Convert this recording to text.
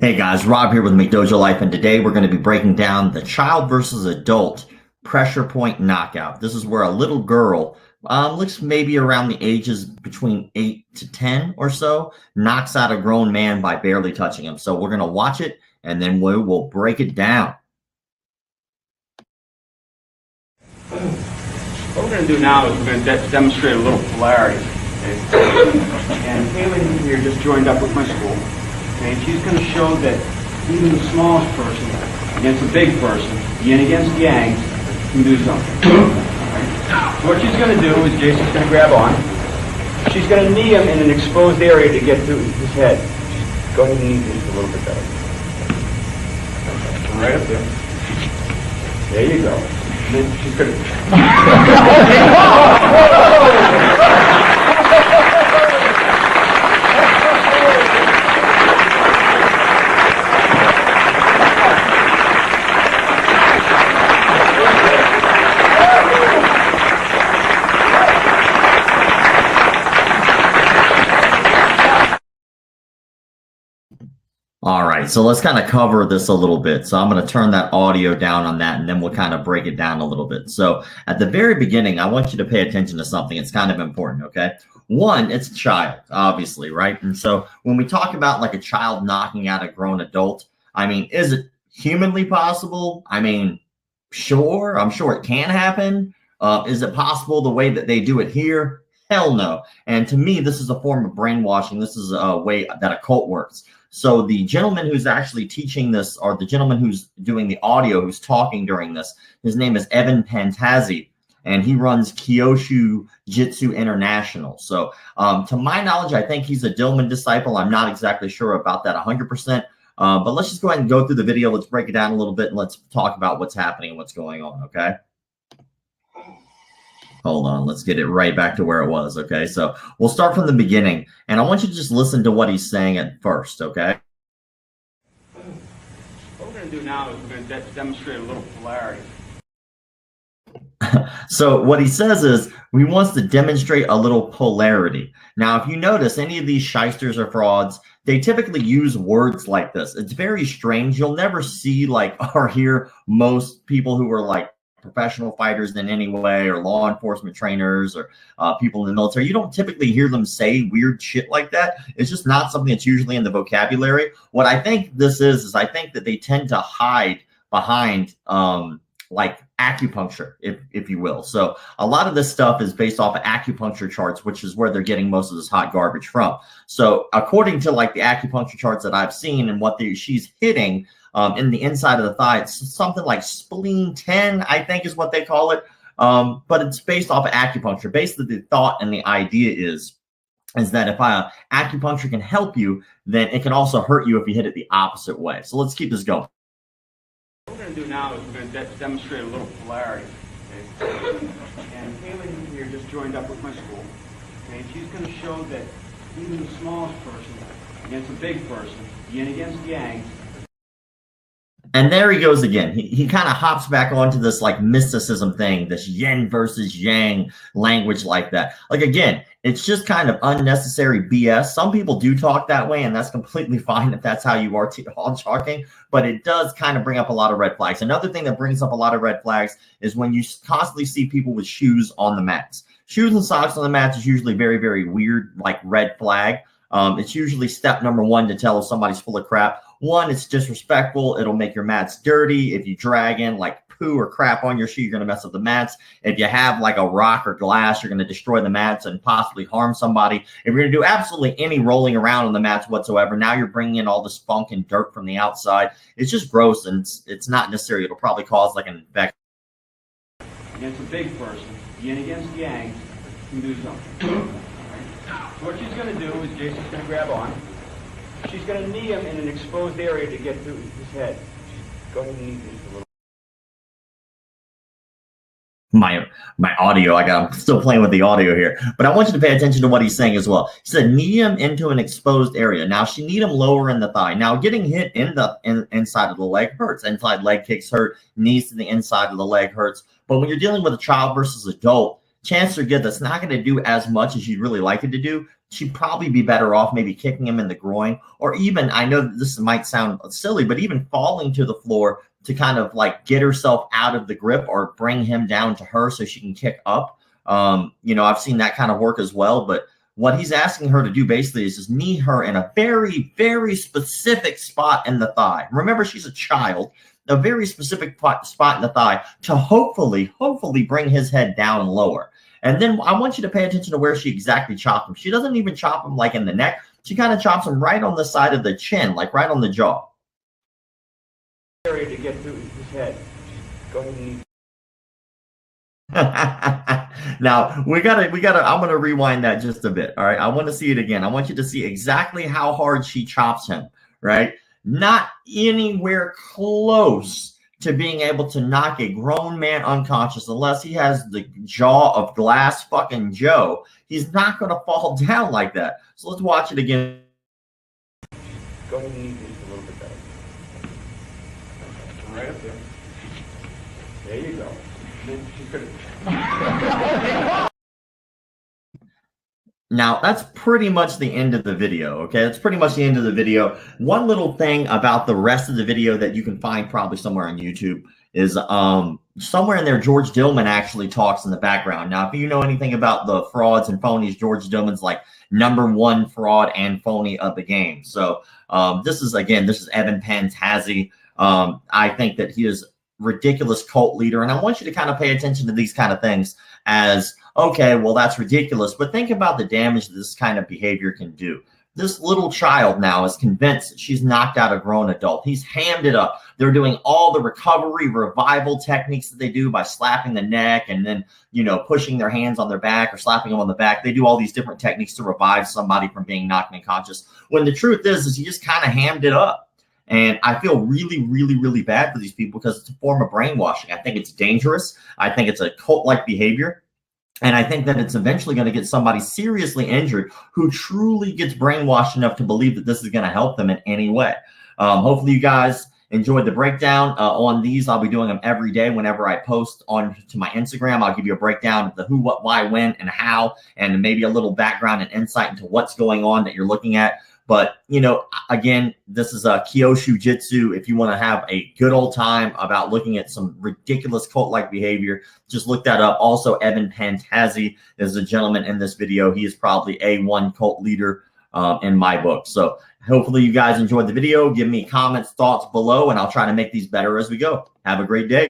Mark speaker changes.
Speaker 1: Hey guys, Rob here with McDojoLife, and today we're going to be breaking down the child versus adult pressure point knockout. This is where a little girl, looks maybe around the ages between 8 to 10 or so, knocks out a grown man by barely touching him. So we're going to watch it, and then we will break it down.
Speaker 2: What we're going to do now is we're going to demonstrate a little polarity. Okay? And Haley here just joined up with my school. Okay? And she's going to show that even the smallest person against a big person, yin against yang, can do something. Right? So what she's going to do is Jason's going to grab on. She's going to knee him in an exposed area to get to his head. Just go ahead and knee him just a little bit better. Right up there. There you go. And then she's going to...
Speaker 1: All right, so let's kind of cover this a little bit. So I'm going to turn that audio down on that, and then we'll kind of break it down a little bit. So at the very beginning, I want you to pay attention to something. It's kind of important, okay? One, it's a child, obviously, right? And so when we talk about like a child knocking out a grown adult, I mean, is it humanly possible? I mean, sure, I'm sure it can happen. Is it possible the way that they do it here? Hell no. And to me, this is a form of brainwashing. This is a way that a cult works. So the gentleman who's actually teaching this, or the gentleman who's doing the audio, who's talking during this, his name is Evan Pantazzi, and he runs Kyosho Jitsu International. So to my knowledge, I think he's a Dillman disciple. I'm not exactly sure about that 100%. But let's just go ahead and go through the video. Let's break it down a little bit, and let's talk about what's happening and what's going on, okay? Hold on, let's get it right back to where it was, okay? So we'll start from the beginning, and I want you to just listen to what he's saying at first, okay?
Speaker 2: What we're going to do now is we're going to demonstrate a little polarity.
Speaker 1: So what he says is he wants to demonstrate a little polarity. Now, if you notice, any of these shysters or frauds, they typically use words like this. It's very strange. You'll never see like or hear most people who are like professional fighters in any way, or law enforcement trainers, or people in the military. You don't typically hear them say weird shit like that. It's just not something that's usually in the vocabulary. What I think this is I think that they tend to hide behind like acupuncture, if you will. So a lot of this stuff is based off of acupuncture charts, which is where they're getting most of this hot garbage from. So according to like the acupuncture charts that I've seen and what she's hitting in the inside of the thigh, it's something like spleen 10, I think is what they call it. But it's based off of acupuncture. Basically, the thought and the idea is that if acupuncture can help you, then it can also hurt you if you hit it the opposite way. So let's keep this going.
Speaker 2: What we're going to do now is we're going to demonstrate a little polarity. Okay? And Haley here just joined up with my school. Okay? And she's going to show that even the smallest person against a big person, yin against yang.
Speaker 1: And there he goes again. He kind of hops back onto this like mysticism thing, this yin versus yang language like that. Like, again, it's just kind of unnecessary BS. Some people do talk that way, and that's completely fine if that's how you are all talking, but it does kind of bring up a lot of red flags. Another thing that brings up a lot of red flags is when you constantly see people with shoes on the mats. Shoes and socks on the mats is usually very, very weird, like red flag. It's usually step number one to tell if somebody's full of crap. One, it's disrespectful. It'll make your mats dirty. If you drag in like poo or crap on your shoe, you're going to mess up the mats. If you have like a rock or glass, you're going to destroy the mats and possibly harm somebody. If you're going to do absolutely any rolling around on the mats whatsoever, now you're bringing in all this funk and dirt from the outside. It's just gross, and it's not necessary. It'll probably cause like an infection.
Speaker 2: Against a big person, yin against yang, can do something. All right? So what she's going to do is Jason's going to grab on. She's going to knee him in an exposed area to get to his head. Just go ahead and knee him just a little.
Speaker 1: My audio, I'm still playing with the audio here, but I want you to pay attention to what he's saying as well. He said knee him into an exposed area. Now she kneed him lower in the thigh. Now getting hit in the inside of the leg hurts. Inside leg kicks hurt. Knees to the inside of the leg hurts. But when you're dealing with a child versus adult, chances are good that's not going to do as much as you'd really like it to do. She'd probably be better off maybe kicking him in the groin, or even, I know that this might sound silly, but even falling to the floor to kind of like get herself out of the grip or bring him down to her so she can kick up. I've seen that kind of work as well, but what he's asking her to do basically is just knee her in a very, very specific spot in the thigh. Remember, she's a child. A very specific spot in the thigh to hopefully bring his head down lower. And then I want you to pay attention to where she exactly chopped him. She doesn't even chop him like in the neck. She kind of chops him right on the side of the chin, like right on the jaw.
Speaker 2: Area to get through his head. Go ahead and
Speaker 1: Now I'm going to rewind that just a bit. All right. I want to see it again. I want you to see exactly how hard she chops him, right? Not anywhere close to being able to knock a grown man unconscious unless he has the jaw of glass fucking Joe. He's not going to fall down like that. So let's watch it again.
Speaker 2: go ahead and knead these a little bit better. Right up there. There you go. And then she's going to...
Speaker 1: Now, that's pretty much the end of the video, okay? That's pretty much the end of the video. One little thing about the rest of the video that you can find probably somewhere on YouTube is somewhere in there, George Dillman actually talks in the background. Now, if you know anything about the frauds and phonies, George Dillman's like #1 fraud and phony of the game. So this is Evan Pantazzi. I think that he is ridiculous cult leader. And I want you to kind of pay attention to these kind of things as, okay, well, that's ridiculous. But think about the damage that this kind of behavior can do. This little child now is convinced that she's knocked out a grown adult. He's hammed it up. They're doing all the recovery, revival techniques that they do by slapping the neck and then, pushing their hands on their back or slapping them on the back. They do all these different techniques to revive somebody from being knocked unconscious. When the truth is he just kind of hammed it up. And I feel really, really, really bad for these people because it's a form of brainwashing. I think it's dangerous. I think it's a cult-like behavior. And I think that it's eventually going to get somebody seriously injured who truly gets brainwashed enough to believe that this is going to help them in any way. Hopefully you guys enjoyed the breakdown on these. I'll be doing them every day whenever I post on to my Instagram. I'll give you a breakdown of the who, what, why, when, and how, and maybe a little background and insight into what's going on that you're looking at. But, again, this is a Kyosho Jitsu. If you want to have a good old time about looking at some ridiculous cult-like behavior, just look that up. Also, Evan Pantazzi is a gentleman in this video. He is probably A1 cult leader in my book. So hopefully you guys enjoyed the video. Give me comments, thoughts below, and I'll try to make these better as we go. Have a great day.